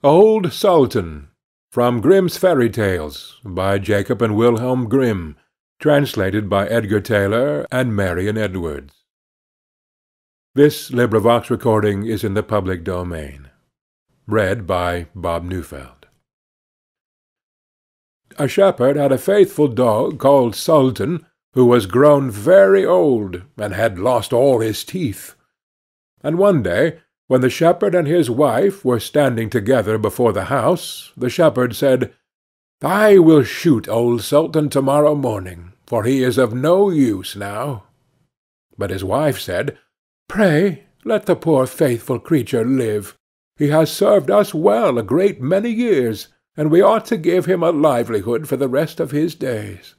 Old Sultan, from Grimm's Fairy Tales, by Jacob and Wilhelm Grimm, translated by Edgar Taylor and Marian Edwards. This recording is in the public domain. Read by Bob Neufeld. A shepherd had a faithful dog called Sultan, who was grown very old, and had lost all his teeth. And one day, when the shepherd and his wife were standing together before the house, the shepherd said, "I will shoot old Sultan to-morrow morning, for he is of no use now." But his wife said, "Pray, let the poor faithful creature live. He has served us well a great many years, and we ought to give him a livelihood for the rest of his days."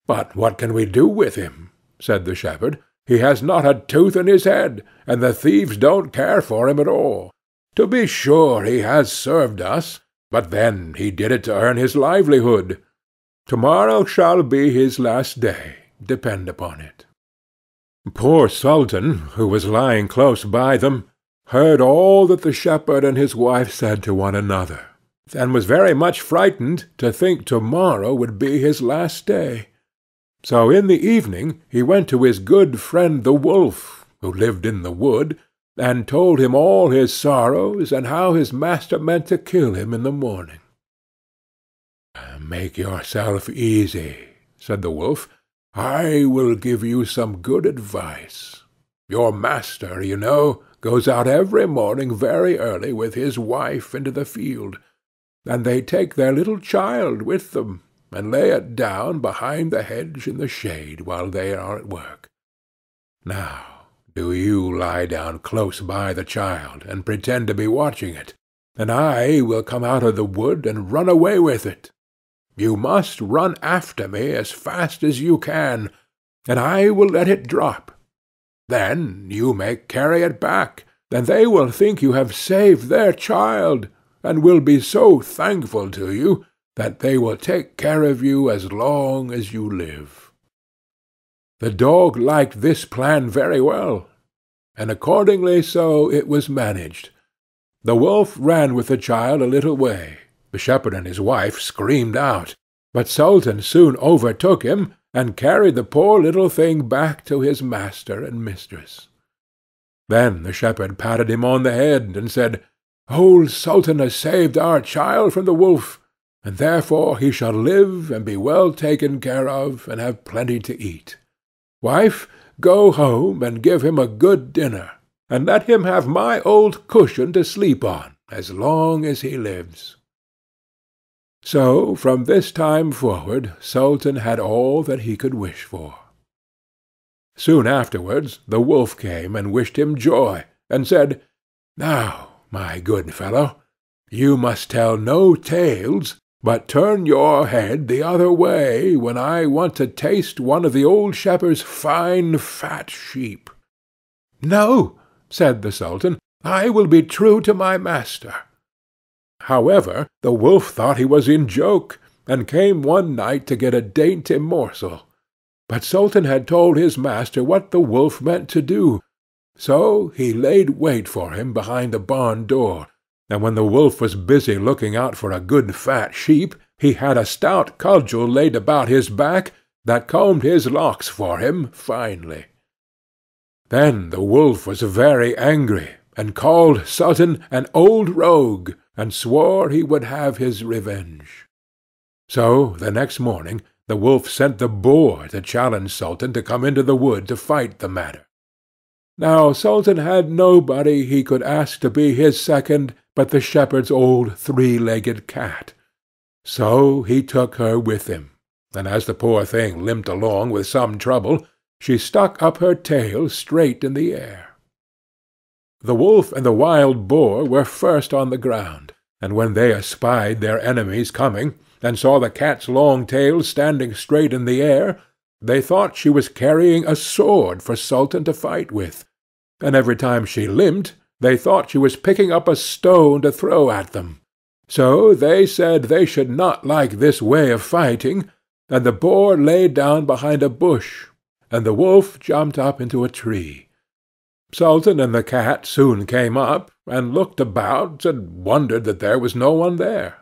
"But what can we do with him?" said the shepherd. "He has not a tooth in his head, and the thieves don't care for him at all. To be sure he has served us, but then he did it to earn his livelihood. To-morrow shall be his last day, depend upon it." Poor Sultan, who was lying close by them, heard all that the shepherd and his wife said to one another, and was very much frightened to think to-morrow would be his last day. So in the evening he went to his good friend the wolf, who lived in the wood, and told him all his sorrows, and how his master meant to kill him in the morning. "Make yourself easy," said the wolf. "I will give you some good advice. Your master, you know, goes out every morning very early with his wife into the field, and they take their little child with them, and lay it down behind the hedge in the shade while they are at work. Now, do you lie down close by the child, and pretend to be watching it, and I will come out of the wood and run away with it. You must run after me as fast as you can, and I will let it drop. Then you may carry it back, and they will think you have saved their child, and will be so thankful to you that they will take care of you as long as you live." The dog liked this plan very well, and accordingly so it was managed. The wolf ran with the child a little way. The shepherd and his wife screamed out, but Sultan soon overtook him, and carried the poor little thing back to his master and mistress. Then the shepherd patted him on the head, and said, "Old Sultan has saved our child from the wolf, and therefore he shall live and be well taken care of, and have plenty to eat. Wife, go home and give him a good dinner, and let him have my old cushion to sleep on as long as he lives." So from this time forward Sultan had all that he could wish for. Soon afterwards the wolf came and wished him joy, and said, "Now, my good fellow, you must tell no tales, but turn your head the other way when I want to taste one of the old shepherd's fine fat sheep." "No," said the Sultan, "I will be true to my master." However, the wolf thought he was in joke, and came one night to get a dainty morsel. But Sultan had told his master what the wolf meant to do, so he laid wait for him behind the barn door, and when the wolf was busy looking out for a good fat sheep, he had a stout cudgel laid about his back that combed his locks for him finely. Then the wolf was very angry, and called Sultan an old rogue, and swore he would have his revenge. So the next morning the wolf sent the boar to challenge Sultan to come into the wood to fight the matter. Now Sultan had nobody he could ask to be his second but the shepherd's old three-legged cat. So he took her with him, and as the poor thing limped along with some trouble, she stuck up her tail straight in the air. The wolf and the wild boar were first on the ground, and when they espied their enemies coming, and saw the cat's long tail standing straight in the air, they thought she was carrying a sword for Sultan to fight with, and every time she limped, they thought she was picking up a stone to throw at them. So they said they should not like this way of fighting, and the boar lay down behind a bush, and the wolf jumped up into a tree. Sultan and the cat soon came up, and looked about, and wondered that there was no one there.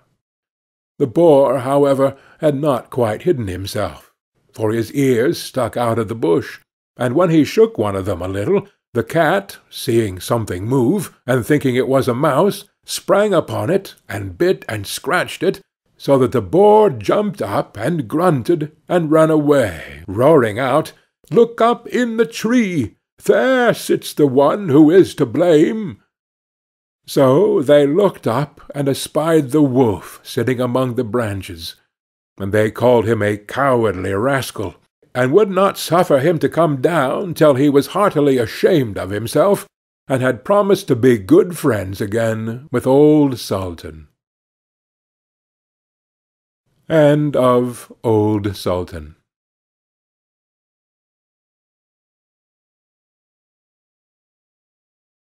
The boar, however, had not quite hidden himself, for his ears stuck out of the bush, and when he shook one of them a little, the cat, seeing something move, and thinking it was a mouse, sprang upon it, and bit and scratched it, so that the boar jumped up, and grunted, and ran away, roaring out, "Look up in the tree! There sits the one who is to blame!" So they looked up, and espied the wolf sitting among the branches, and they called him a cowardly rascal, and would not suffer him to come down till he was heartily ashamed of himself, and had promised to be good friends again with old Sultan. End of Old Sultan.